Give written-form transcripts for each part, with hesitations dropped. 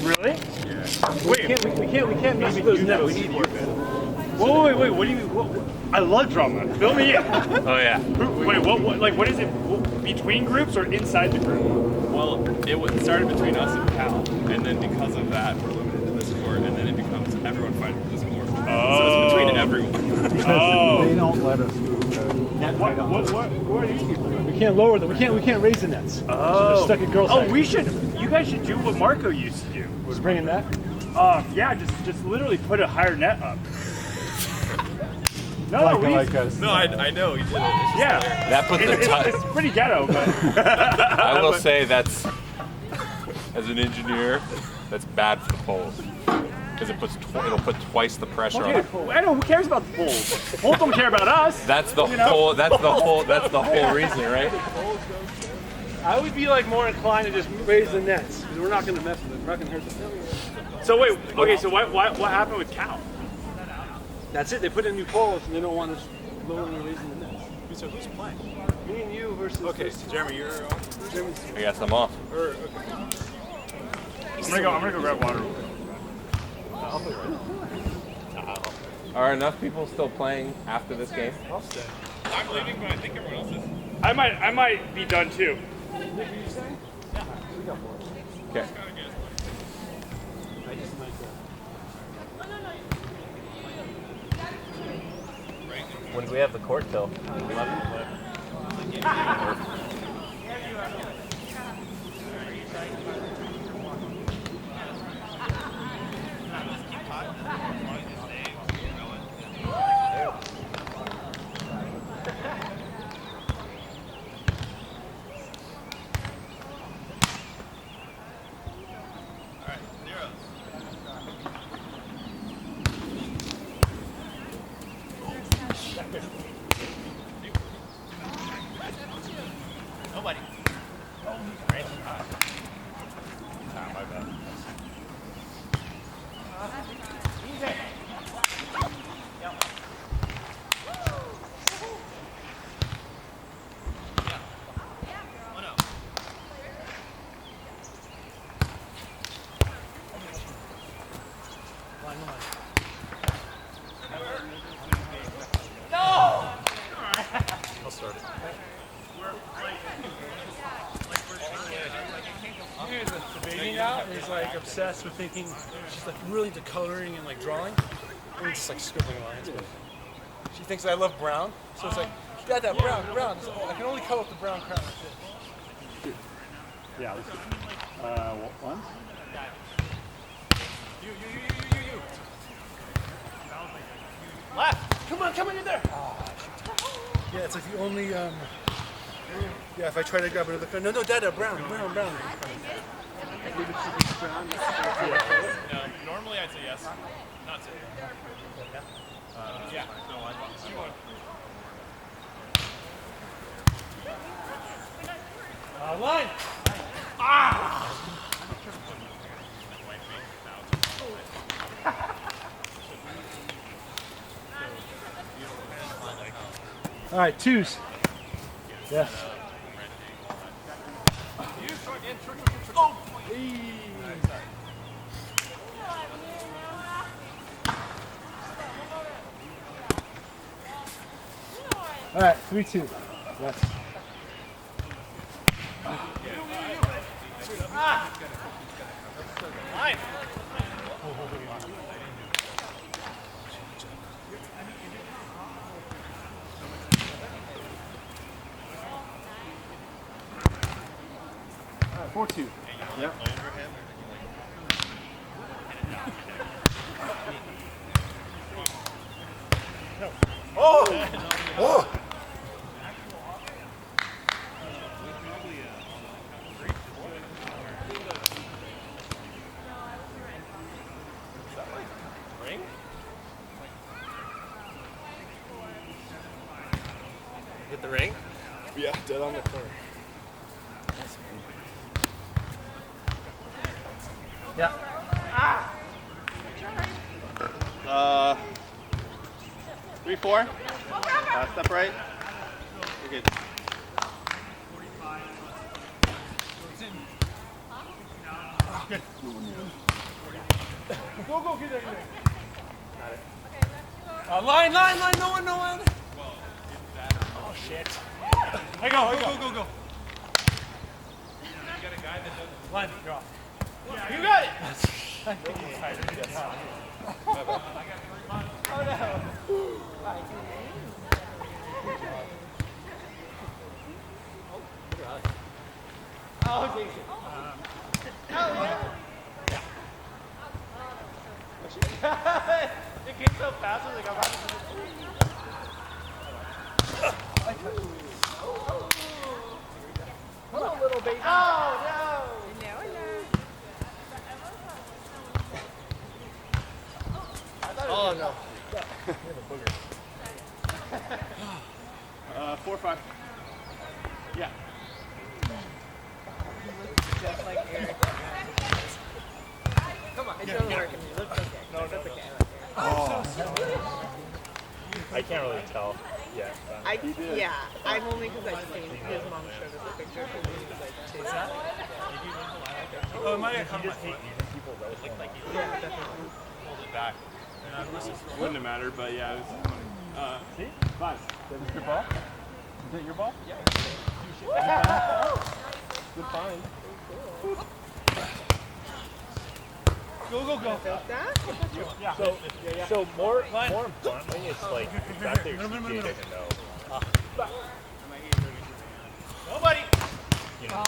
Really? Yeah. Wait, we can't miss those nets. We need you, Beda. Wait, what do you mean? I love drama. Fill me in. Oh yeah. Wait, what is it? Between groups or inside the group? Well, it started between us and Cal, and then because of that, we're limited to this court, and then it becomes everyone fighting for this court. Oh. So it's between everyone. Oh. They don't let us move. What are these people doing? We can't lower them. We can't raise the nets. Oh. So they're stuck at girls' side. You guys should do what Marco used to do. Was bringing that? Yeah, just literally put a higher net up. No, No, I know he did it. It's just yeah. hilarious. That put the It's pretty ghetto, but I will say that's, as an engineer, that's bad for the poles. Because it'll put twice the pressure on it. I know, who cares about the polls? Polls don't care about us. That's the whole reason, right? I would be like more inclined to just raise the nets because we're not going to mess with them. We're not going to hurt them. So wait, okay, so what happened with Cal? That's it. They put in new poles and they don't want us lowering or raising the nets. So who's playing? Me and you versus. Okay, Jeremy, you're on. I guess I'm off. I'm gonna go grab water. Are enough people still playing after this game? I'll stay. I'm leaving, but I think everyone else is. I might be done too. Nick, are you staying? Yeah. We got more. Okay. I just might go. When do we have the court till? 11. Nobody. Great shot. My bad. I'll start it. The baby now is like obsessed with thinking she's like really into coloring and like drawing. And just like scribbling lines. But she thinks I love brown, so it's like you got that brown. So I can only color up the brown crown like this. Yeah. One. You. Left. Come on, you're there. Yeah, it's like the only yeah. If I try to grab another crown, no, Dada, brown. Maybe she thinks brown. No, normally I'd say yes. Not to. Yeah. No, I thought you want. Line. All right, twos. Yes. All right, 3-2. Yes. Line. All right, 4-2. Yep. Oh! Ring? Hit the ring? Yeah, dead on the corner. Yeah. 3-4. Step right. You're good. Go, get there. Got it. Line, no one. Oh, shit. Hey, go. You got a guy that does Line, you're off. Yeah, you got it! Oh, no. Oh, Jason. It came so fast, I was like, I'm about to Come on, little baby. Oh, no. Oh, no. 4 or 5. Yeah. Just like Eric. Come on, it doesn't work. It looks okay. No, that's okay. I can't really tell. Yeah. I'm only because I just seen his mom showed us a picture because he was like chasing. Oh, my God. You just hate using people that look like you. Yeah, definitely. Hold it back. Wouldn't have mattered, but yeah, it was funny. See? 5. Is that your ball? Is that your ball? Yeah. Good find. Go. That? So more importantly, it's like exactly what you didn't know. Nobody. You know,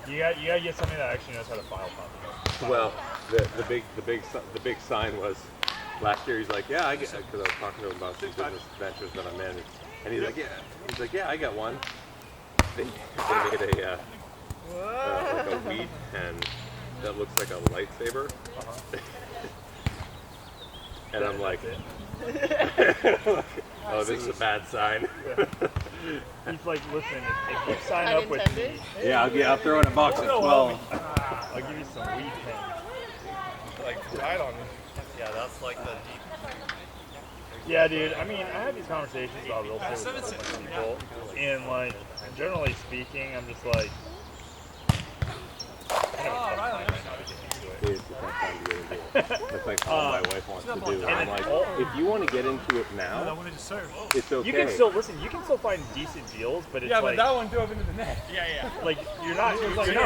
you gotta get somebody that actually knows how to file copy. Well, the big sign was last year. He's like, yeah, I get, because I was talking to him about some business ventures that I'm in, and he's like, yeah, I got one. They made like a weed pen that looks like a lightsaber, and I'm like, oh, this is a bad sign. He's like, listen, if you sign up with me, I'll throw in a box of 12. I'll give you some weed pen. Like, right on me. Yeah, that's like the deep. Yeah, dude. I mean, I have these conversations about real estate with a bunch of people, and like, generally speaking, I'm just like, It's the best time to get into it. That's like all my wife wants to do. I'm like, if you want to get into it now, it's okay. you can still listen. You can still find decent deals, but it's Yeah, like, but that one drove into the net. Yeah. like you're not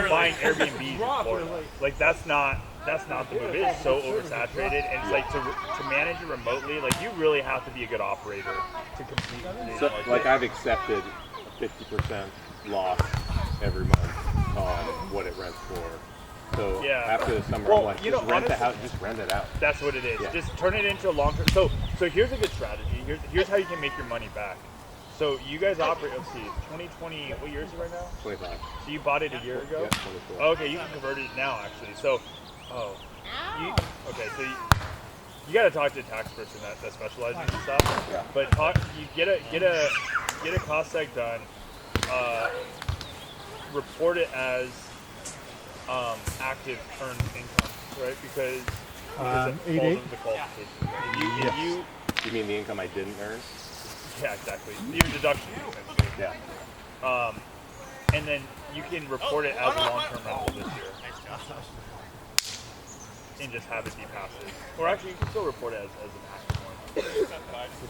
buying Airbnbs in Florida. Like that's not the move. It is so oversaturated, and it's like to manage it remotely. Like you really have to be a good operator to compete. In today's So, market. like I've accepted a 50% loss every month on what it rents for. So Yeah. after the summer, Well, I'm like, you just know, rent the honestly- house, just rent it out. That's what it is. Yeah. Just turn it into a long-term. So here's a good strategy. Here's how you can make your money back. So you guys operate. Let's see, 2020. What year is it right now? 25. So you bought it a year ago. Yeah, 24. Okay, you can convert it now actually. So, so you got to talk to a tax person that specializes in stuff. Yeah. But you get a cost seg done. Report it as active earned income, right? Because it falls into the qualification. If you You mean the income I didn't earn? yeah, exactly. Your deduction, essentially. Yeah. And then you can report it as a long-term rental this year. And just have it be passive. Or actually, you can still report it as an active one. Because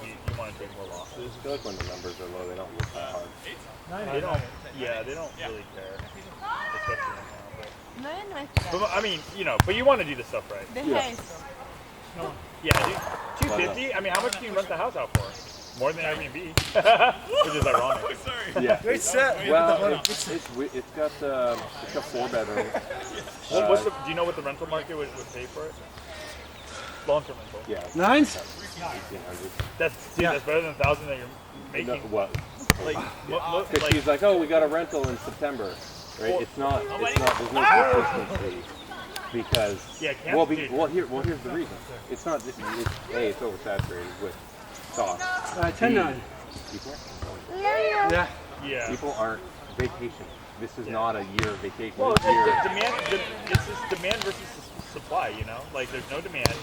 you want to take more losses. I feel like when the numbers are low, they don't look that hard. They don't really care. Especially right now. But I mean, but you want to do this stuff right. Yeah, dude. 250? I mean, how much can you rent the house out for? More than Airbnb. Which is ironic. Yeah. Great set. Well, it's got 4 bedrooms. Do you know what the rental market would pay for it? Long-term rental. Yeah. 9s? 1,800. That's better than 1,000 that you're making. No, what? Like, She's like, oh, we got a rental in September, right? It's not. There's no consistency because. Yeah, here's the reason. It's not. It's oversaturated with stock. 10-9. People. Yeah. yeah. People aren't vacationing. This is not a year of vacation. Well, This year, it's just demand versus supply, Like, there's no demand.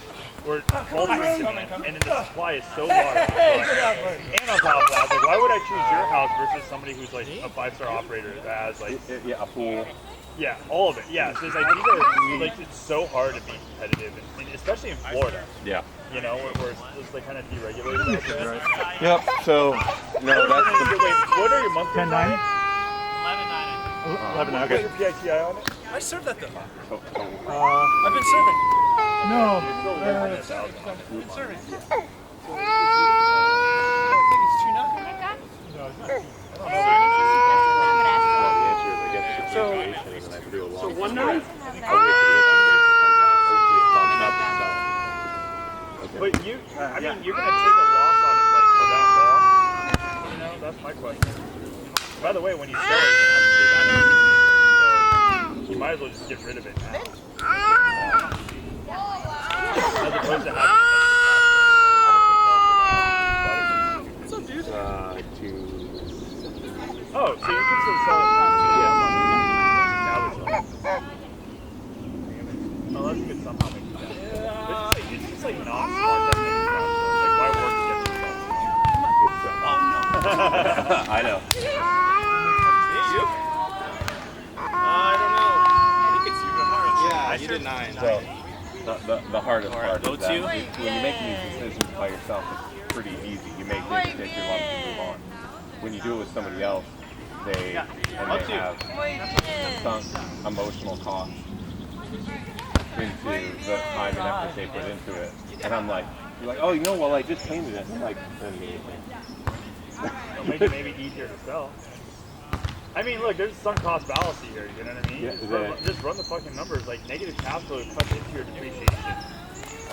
We're altering demand, and then the supply is so large. And on top of that, like, why would I choose your house versus somebody who's like a 5-star operator that has like a pool, Yeah, all of it. Yeah, so it's like these are like it's so hard to be competitive, and especially in Florida. Yeah. You know, where it's like kind of deregulated out there. Yep. So no, that's the. Wait, what are your monthly? 10-9? 11. Okay. Your PITI on it? I served that though. Uh, I've been serving. no. I've been serving. I think it's 2-0. So 1-9? I'll wait for the interest rate to come down. Hopefully it bumps up. But you, I mean, you're gonna take a loss on it like for that long. You know, that's my question. By the way, when you sell it, you're gonna have to pay back everything. So you might as well just get rid of it now. As opposed to having What's up, dude? Oh, so you can still sell it now too. Now it's on. Unless you could somehow make it down. It's just like not smart that makes sense. Like why work against yourself? I know. I don't know. I think it's even hard. Yeah, you did 9. So the hardest part is that go-to? when you make these decisions by yourself, it's pretty easy. You make your lumps and move on. When you do it with somebody else, they have sunk emotional cost into the time and effort they put into it. And I'm like, you're like, oh, you know, well, I just painted it. I'm like, It'll make it maybe easier to sell. I mean, look, there's sunk cost fallacy here. You know what I mean? Yeah, Just run the fucking numbers. Like negative cash flow cuts into your depreciation,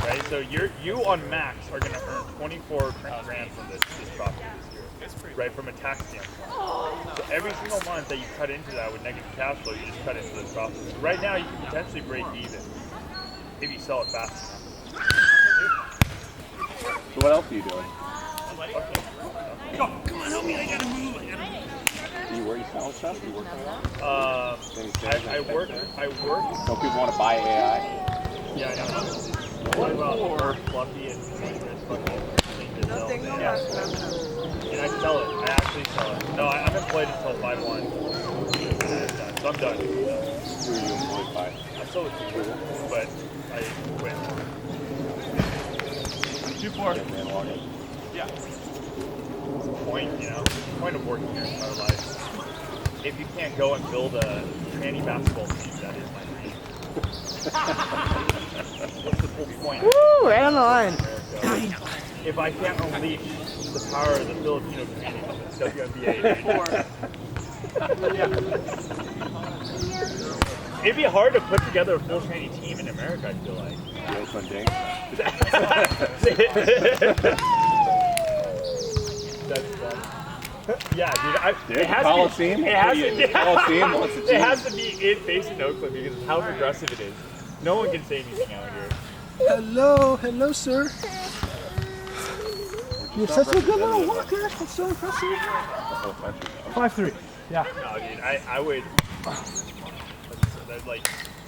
right? So you on max are going to earn 24 grand from this property this year, right? From a tax standpoint. So every single month that you cut into that with negative cash flow, you just cut into this profit. So right now, you can potentially break even if you sell it fast enough. So what else are you doing? Come on, help me! I gotta move. You sell stuff? You work on I work. Some people want to buy AI. Yeah, I know. What about Fluffy and this fucking thing to sell? Nothing no Yeah. less. And I sell it. I actually sell it. No, I'm employed until 5/1. So I'm done. Who are you employed by? I sold it to Google, but I quit. 2-4. Man, walking. Yeah. What's the point, you know? What's the point of working your entire life? If you can't go and build a tranny basketball team, that is my dream. What's the full point? Woo, right on the line. If I can't unleash the power of the Filipino community in the WNBA, it'd be hard to put together a full training team in America, I feel like. The Oakland Ding. That's fun. Yeah, dude. It has Coliseum? to be. It has to be. Coliseum wants to It has to be based in Oakland because of how progressive it is. No one can say anything out here. Hello, sir. You're such a good little walker. That's so impressive. 5-3. Yeah. No, dude. I would. Like,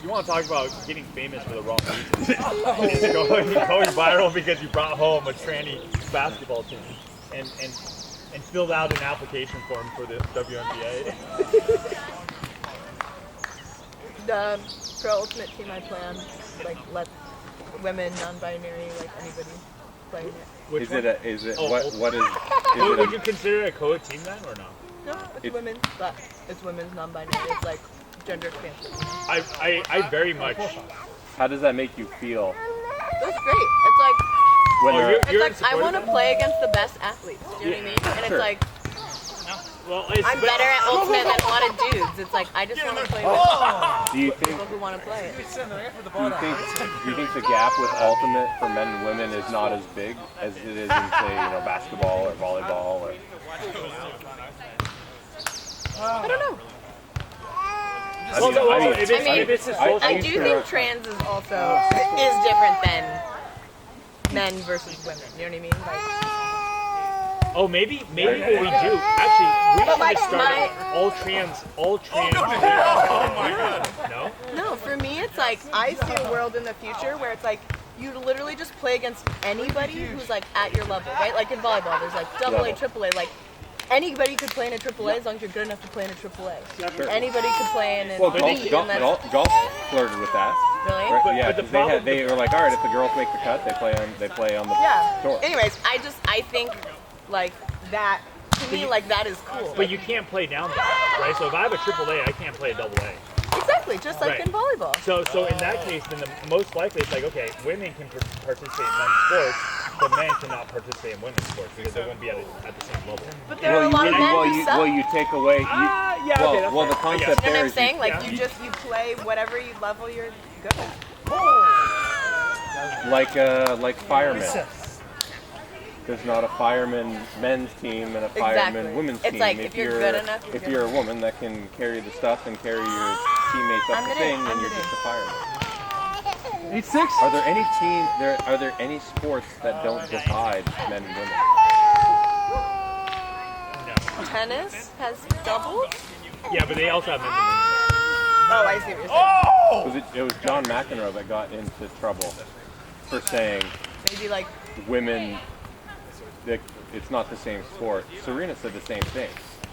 you want to talk about getting famous for the wrong reasons? It's going viral because you brought home a tranny basketball team and filled out an application form for the WNBA. The Pro Ultimate team I plan, like, let women, non-binary, like anybody play it. Which Is one? it? Is it? Oh, What is? Would you consider it a co-ed team then, or no? No, it's women, but it's women's non-binary. It's like gender expansion. I very much. How does that make you feel? It's great. It's like When they're- it's like I want to play against the best athletes. Do you know what I mean? And Sure. it's like Well, it's I'm better at ultimate than a lot of dudes. It's like I just want to play with Do you think? people who want to play it. Do you think the gap with ultimate for men and women is not as big as it is in, say, basketball or volleyball or? I don't know. I do think trans is also is different than men versus women. You know what I mean? Like, Oh, maybe what we do. Actually, we But should like just start my- all trans. Oh my god. No? no, for me, it's like I see a world in the future where it's like you literally just play against anybody who's like at your level, right? Like in volleyball, there's like AA, AAA. Like anybody could play in a AAA as long as you're good enough to play in a AAA. Sure. Anybody could play in an Well, B, and that's golf flirted with that. really. Right, yeah, but the 'cause they were like, all right, if the girls make the cut, they play on the Yeah. tour. Anyways, I think like that to me like that is cool. But you can't play down that, right? So if I have a AAA, I can't play a AA. Exactly, just like Right. in volleyball. So in that case, then the most likely it's like, okay, women can participate in men's sports, but men cannot participate in women's sports because they won't be at the same level. But there are a lot of men who suck. you take away. Yeah, well, okay, that's well, the fair. I guess. concept You know what there I'm is saying? Like yeah. you play whatever level you're good at. like firemen. There's not a fireman men's team and a fireman Exactly. women's It's team. like, if you're good enough, you're if good you're a enough. woman that can carry the stuff and carry your teammates up I'm the the thing, dick, then I'm you're the just a dick. fireman. 8-6. Are there any Are there any sports that don't divide men and women? Tennis has doubles. Yeah, but they also have men's Oh, I see what you're saying. It was John McEnroe that got into trouble for saying Maybe like women, that it's not the same sport. Serena said the same thing.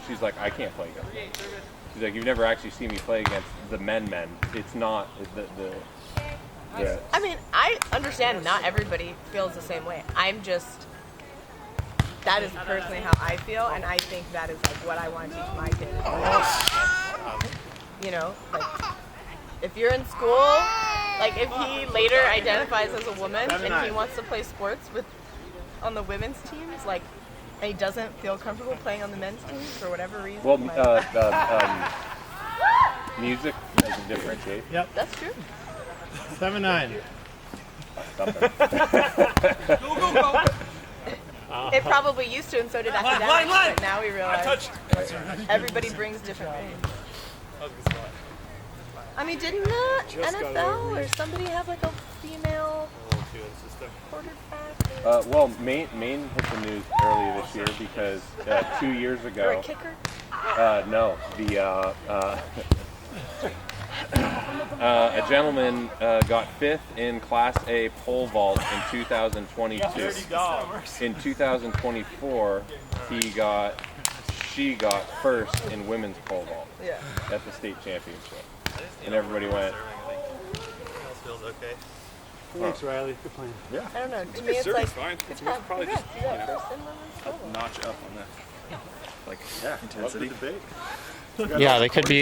She's like, I can't play against them. She's like, you've never actually seen me play against the men. It's not the I mean, I understand not everybody feels the same way. That is personally how I feel, and I think that is like what I want to teach my kids. You know, like if you're in school, like if he later identifies as a woman and he wants to play sports on the women's teams, like, and he doesn't feel comfortable playing on the men's teams for whatever reason. well, like, music doesn't differentiate. that's true. 7-9. It probably used to, and so did academics. But now we realize everybody brings different things. I mean, didn't the NFL or somebody have like a female quarterback? Well, Maine hit the news earlier this year because 2 years Or ago. a kicker? No, a gentleman got 5th in Class A pole vault in 2022. In 2024, she got 1st in women's pole vault at the state championship, and everybody went. Feels okay. Thanks, Reilly. Good plan. I don't know. To me, it's like fine. It's yeah, probably just congrats, you got first in women's pole vault. notch up on that. Like intensity. Yeah, they could be